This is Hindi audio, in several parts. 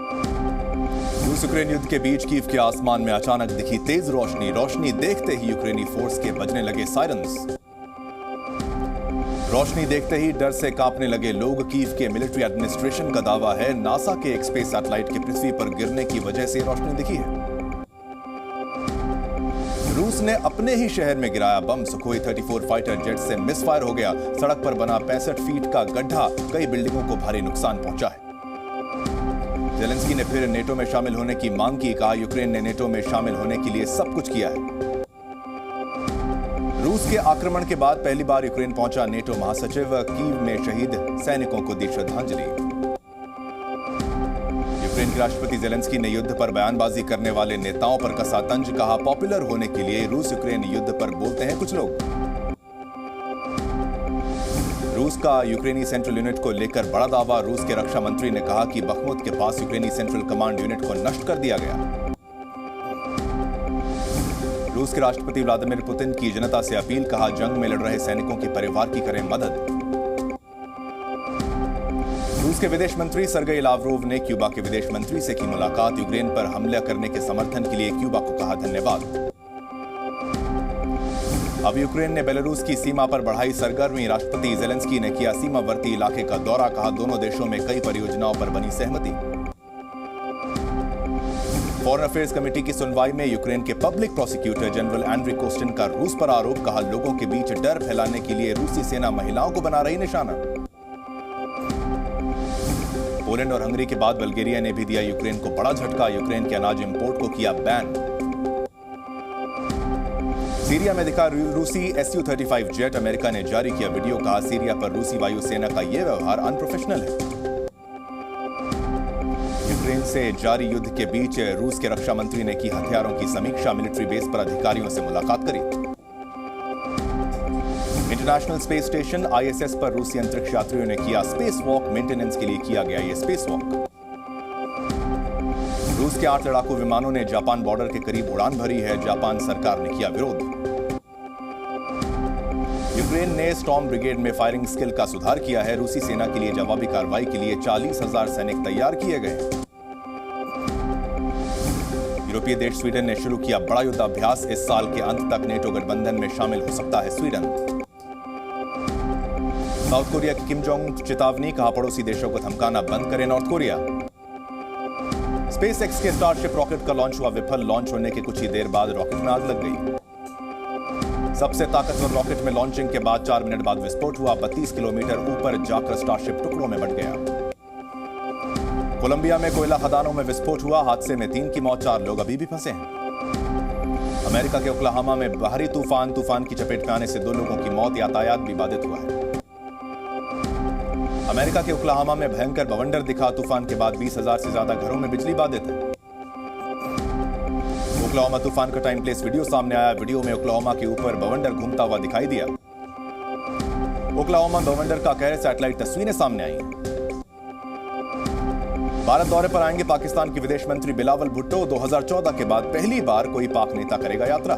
रूस यूक्रेन युद्ध के बीच कीव के आसमान में अचानक दिखी तेज रोशनी। रोशनी देखते ही यूक्रेनी फोर्स के बजने लगे सायरन्स। रोशनी देखते ही डर से कांपने लगे लोग। कीव के मिलिट्री एडमिनिस्ट्रेशन का दावा है नासा के एक स्पेस सैटेलाइट के पृथ्वी पर गिरने की वजह से रोशनी दिखी है। रूस ने अपने ही शहर में गिराया बम। सुखोई 34 फाइटर जेट से मिसफायर हो गया। सड़क पर बना 65 फीट का गड्ढा, कई बिल्डिंगों को भारी नुकसान पहुंचा है। ज़ेलेंस्की ने फिर नेटो में शामिल होने की मांग की। कहा यूक्रेन ने नेटो में शामिल होने के लिए सब कुछ किया है। रूस के आक्रमण के बाद पहली बार यूक्रेन पहुंचा नेटो महासचिव। कीव में शहीद सैनिकों को दी श्रद्धांजलि। यूक्रेन के राष्ट्रपति ज़ेलेंस्की ने युद्ध पर बयानबाजी करने वाले नेताओं पर कसा तंज। कहा पॉपुलर होने के लिए रूस यूक्रेन युद्ध पर बोलते हैं कुछ लोग। रूस का यूक्रेनी सेंट्रल यूनिट को लेकर बड़ा दावा। रूस के रक्षा मंत्री ने कहा कि बखमुत के पास यूक्रेनी सेंट्रल कमांड यूनिट को नष्ट कर दिया गया। रूस के राष्ट्रपति व्लादिमीर पुतिन की जनता से अपील। कहा जंग में लड़ रहे सैनिकों के परिवार की करें मदद। रूस के विदेश मंत्री सर्गेई लावरोव ने क्यूबा के विदेश मंत्री से की मुलाकात। यूक्रेन पर हमला करने के समर्थन के लिए क्यूबा को कहा धन्यवाद। अब यूक्रेन ने बेलारूस की सीमा पर बढ़ाई सरगर्मी। राष्ट्रपति ज़ेलेंस्की ने किया सीमावर्ती इलाके का दौरा। कहा दोनों देशों में कई परियोजनाओं पर बनी सहमति। फॉरेन अफेयर्स कमेटी की सुनवाई में यूक्रेन के public prosecutor general Andriy Kostin का रूस पर आरोप। कहा लोगों के बीच डर फैलाने के लिए रूसी सेना महिलाओं को बना रही निशाना। पोलैंड और हंगरी के बाद बल्गेरिया ने भी दिया यूक्रेन को बड़ा झटका। यूक्रेन के अनाज इंपोर्ट को किया बैन। सीरिया में दिखा रूसी Su-35 जेट। अमेरिका ने जारी किया वीडियो। कहा सीरिया पर रूसी वायुसेना का यह व्यवहार अनप्रोफेशनल है। यूक्रेन से जारी युद्ध के बीच रूस के रक्षा मंत्री ने की हथियारों की समीक्षा। मिलिट्री बेस पर अधिकारियों से मुलाकात करी। इंटरनेशनल स्पेस स्टेशन ISS पर रूसी अंतरिक्ष यात्रियों ने किया स्पेस वॉक। मेंटेनेंस के लिए किया गया यह स्पेस वॉक। रूस के 8 लड़ाकू विमानों ने जापान बॉर्डर के करीब उड़ान भरी है। जापान सरकार ने किया विरोध। यूक्रेन ने स्टॉर्म ब्रिगेड में फायरिंग स्किल का सुधार किया है। रूसी सेना के लिए जवाबी कार्रवाई के लिए 40,000 सैनिक तैयार किए गए। यूरोपीय देश स्वीडन ने शुरू किया बड़ा युद्धाभ्यास। इस साल के अंत तक नेटो गठबंधन में शामिल हो सकता है स्वीडन। साउथ कोरिया की किम जोंग चेतावनी। कहा पड़ोसी देशों को धमकाना बंद करे नॉर्थ कोरिया। स्पेसएक्स के स्टारशिप रॉकेट का लॉन्च हुआ विफल। लॉन्च होने के कुछ ही देर बाद रॉकेट में आग लग गई। सबसे ताकतवर रॉकेट में लॉन्चिंग के बाद 4 मिनट बाद विस्फोट हुआ। 32 किलोमीटर ऊपर जाकर स्टारशिप टुकड़ों में बंट गया। कोलंबिया में कोयला खदानों में विस्फोट हुआ। हादसे में 3 की मौत, 4 लोग अभी भी फंसे हैं। अमेरिका के ओक्लाहोमा में भारी तूफान की चपेट में आने से 2 लोगों की मौत। यातायात भी बाधित हुआ है। अमेरिका के ओक्लाहोमा में भयंकर बवंडर दिखा। तूफान के बाद 20,000 से ज्यादा घरों में बिजली बाधित है। ओक्लाहोमा तूफान का टाइम प्लेस वीडियो सामने आया। वीडियो में ओक्लाहोमा के ऊपर बवंडर घूमता हुआ दिखाई दिया। ओक्लाहोमा बवंडर का कहर सैटेलाइट तस्वीरें सामने आई। भारत दौरे पर आएंगे पाकिस्तान के विदेश मंत्री बिलावल भुट्टो। 2014 के बाद पहली बार कोई पाक नेता करेगा यात्रा।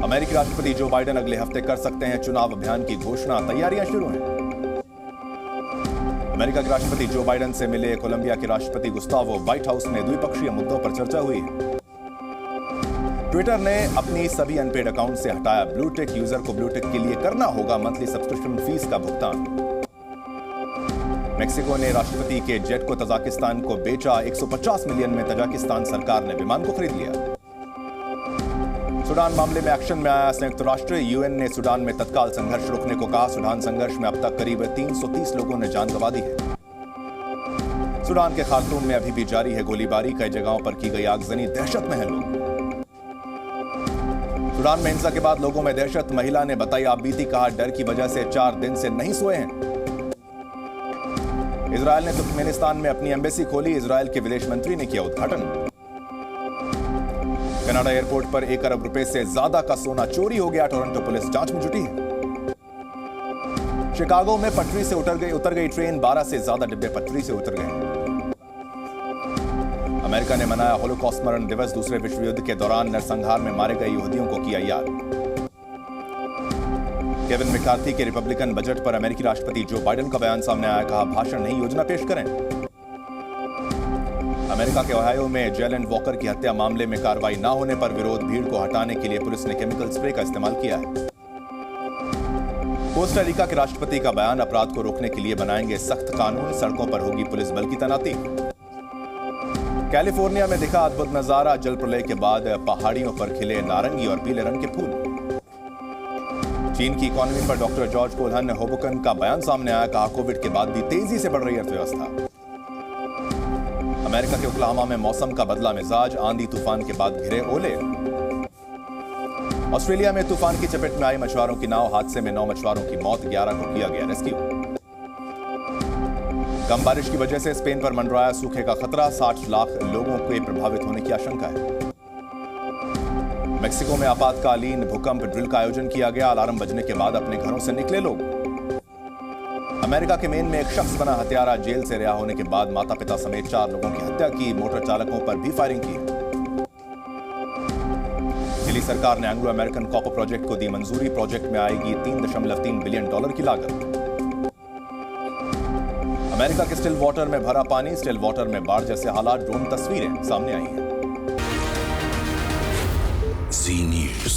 अमेरिकी राष्ट्रपति जो बाइडेन अगले हफ्ते कर सकते हैं चुनाव अभियान की घोषणा। तैयारियां शुरू हैं। अमेरिका के राष्ट्रपति जो बाइडेन से मिले कोलंबिया के राष्ट्रपति गुस्तावो। व्हाइट हाउस में द्विपक्षीय मुद्दों पर चर्चा हुई। ट्विटर ने अपनी सभी अनपेड अकाउंट से हटाया ब्लूटिक। यूजर को ब्लूटिक के लिए करना होगा मंथली सब्सक्रिप्शन फीस का भुगतान। मेक्सिको ने राष्ट्रपति के जेट को तजाकिस्तान को बेचा। 150 मिलियन में तजाकिस्तान सरकार ने विमान को खरीद लिया। सूडान मामले में एक्शन में आया संयुक्त राष्ट्र। यूएन ने सूडान में तत्काल संघर्ष रोकने को कहा। सूडान संघर्ष में अब तक करीब 330 लोगों ने जान गंवा दी है। सूडान के खार्तूम में अभी भी जारी है गोलीबारी। कई जगहों पर की गई आगजनी। दहशत में हैं लोग। सूडान में हिंसा के बाद लोगों में दहशत। महिला ने बताई आप बीती। कहा डर की वजह से 4 दिन से नहीं सोए हैं। इजरायल ने तुर्कमेनिस्तान में अपनी एम्बेसी खोली। इजरायल के विदेश मंत्री ने किया उद्घाटन। कनाडा एयरपोर्ट पर 1 अरब रुपए से ज्यादा का सोना चोरी हो गया। टोरंटो पुलिस जांच में जुटी है। शिकागो में पटरी से उतर गई ट्रेन। 12 से ज्यादा डिब्बे पटरी से उतर गए। अमेरिका ने मनाया होलोकॉस्ट स्मरण दिवस। दूसरे विश्व युद्ध के दौरान नरसंहार में मारे गए यहूदियों को किया याद। केविन मैकार्थी के रिपब्लिकन बजट पर अमेरिकी राष्ट्रपति जो बाइडेन का बयान सामने आया। कहा भाषण नहीं योजना पेश करें। अमेरिका के ओहायो में जेलन वॉकर की हत्या मामले में कार्रवाई न होने पर विरोध, भीड़ को हटाने के लिए पुलिस ने केमिकल स्प्रे का इस्तेमाल किया है। कोस्टा रिका के राष्ट्रपति का बयान, अपराध को रोकने के लिए बनाएंगे सख्त कानून, सड़कों पर होगी पुलिस बल की तैनाती। कैलिफोर्निया में दिखा अद्भुत नजारा, जल प्रलय के बाद पहाड़ियों पर खिले नारंगी और पीले रंग के फूल। चीन की इकोनॉमी पर डॉक्टर जॉर्ज कोल्हन होबुकन का बयान सामने आया, कहा कोविड के बाद भी तेजी से बढ़ रही अर्थव्यवस्था। अमेरिका के ओक्लाहोमा में मौसम का बदला मिजाज, आंधी तूफान के बाद घिरे ओले। ऑस्ट्रेलिया में तूफान की चपेट में आई मछुआरों की नाव, हादसे में 9 मछुआरों की मौत, 11 को किया गया रेस्क्यू। कम बारिश की वजह से स्पेन पर मंडराया सूखे का खतरा, 60 लाख लोगों के प्रभावित होने की आशंका है। मेक्सिको में आपातकालीन भूकंप ड्रिल का आयोजन किया गया, अलार्म बजने के बाद अपने घरों से निकले लोग। अमेरिका के मेन में एक शख्स बना हत्यारा, जेल से रिहा होने के बाद माता पिता समेत 4 लोगों की हत्या की, मोटर चालकों पर भी फायरिंग की। चिली सरकार ने एंग्लो अमेरिकन कॉपर प्रोजेक्ट को दी मंजूरी, प्रोजेक्ट में आएगी $3.3 बिलियन की लागत। अमेरिका के स्टिल वाटर में भरा पानी, स्टिल वाटर में बाढ़ जैसे हालात, ड्रोन तस्वीरें सामने आई हैं। Zee News।